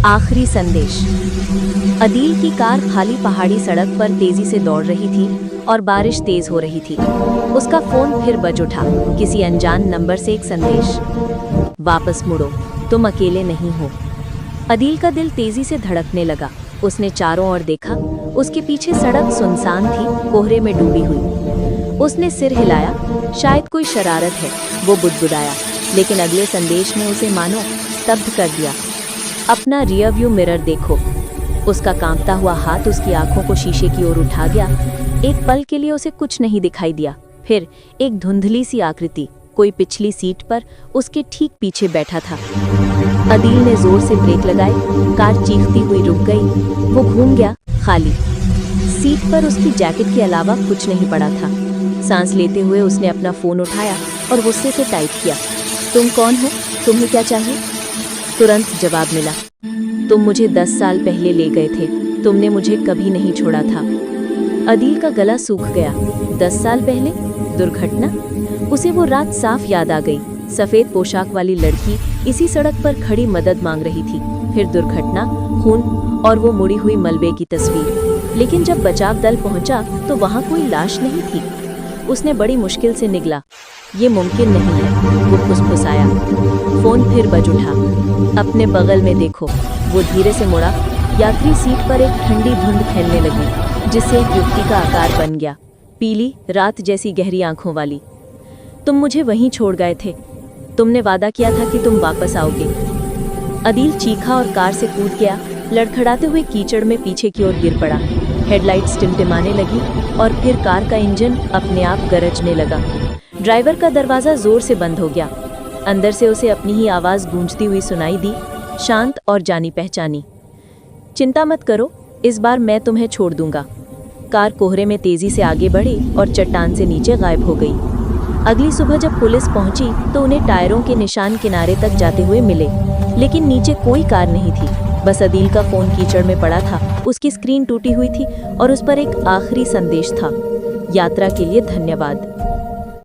आखिरी संदेश। अदील की कार खाली पहाड़ी सड़क पर तेजी से दौड़ रही थी और बारिश तेज हो रही थी। उसका फोन फिर बज उठा, किसी अनजान नंबर से एक संदेश। वापस मुड़ो, तुम अकेले नहीं हो। अदील का दिल तेजी से धड़कने लगा। उसने चारों ओर देखा। उसके पीछे सड़क सुनसान थी, कोहरे में डूबी हुई। उसने सिर हिलाया, शायद कोई शरारत है। वो बुदबुदाया, लेकिन अगले संदेश ने उसे मानो स्तब्ध कर दिया। अपना रियर व्यू मिरर देखो। उसका कांपता हुआ हाथ उसकी आंखों को शीशे की ओर उठा गया। एक पल के लिए उसे कुछ नहीं दिखाई दिया। फिर एक धुंधली सी आकृति कोई पिछली सीट पर उसके ठीक पीछे बैठा था। अदील ने जोर से ब्रेक लगाए। कार चीखती हुई रुक गई। वो घूम गया, खाली। सीट पर उसकी जैकेट के अलावा कुछ नहीं पड़ा था। सांस लेते हुए उसने अपना फोन उठाया और गुस्से से टाइप किया, तुम कौन हो? तुम्हें क्या चाहिए? तुरंत जवाब मिला, तुम मुझे 10 साल पहले ले गए थे। तुमने मुझे कभी नहीं छोड़ा था। अदील का गला सूख गया। 10 साल पहले? दुर्घटना? उसे वो रात साफ याद आ गई। सफेद पोशाक वाली लड़की इसी सड़क पर खड़ी मदद मांग रही थी। फिर दुर्घटना, खून और वो मुड़ी हुई मलबे की तस्वीर। लेकिन जब बचाव दल पहुंचा तो वहां कोई लाश नहीं थी। उसने बड़ी मुश्किल से निगला, ये मुमकिन नहीं है। वो फुसफुसाया। फोन फिर बज उठा। अपने बगल में देखो। वो धीरे से मुड़ा। यात्री सीट पर एक ठंडी धुंध फैलने लगी, जिससे एक युवती का आकार बन गया, पीली रात जैसी गहरी आंखों वाली। तुम मुझे वहीं छोड़ गए थे। तुमने वादा किया था कि तुम वापस आओगे। अदील चीखा और कार से कूद गया। लड़खड़ाते हुए कीचड़ में पीछे की ओर गिर पड़ा। हेडलाइट्स टिमटिमाने लगी और फिर कार का इंजन अपने आप गरजने लगा। ड्राइवर का दरवाजा जोर से बंद हो गया। अंदर से उसे अपनी ही आवाज गूंजती हुई सुनाई दी, शांत और जानी पहचानी। चिंता मत करो, इस बार मैं तुम्हें छोड़ दूंगा। कार कोहरे में तेजी से आगे बढ़ी और चट्टान से नीचे गायब हो गई। अगली सुबह जब पुलिस पहुंची तो उन्हें टायरों के निशान किनारे तक जाते हुए मिले, लेकिन नीचे कोई कार नहीं थी। बस अदील का फोन कीचड़ में पड़ा था। उसकी स्क्रीन टूटी हुई थी और उस पर एक आखिरी संदेश था, यात्रा के लिए धन्यवाद।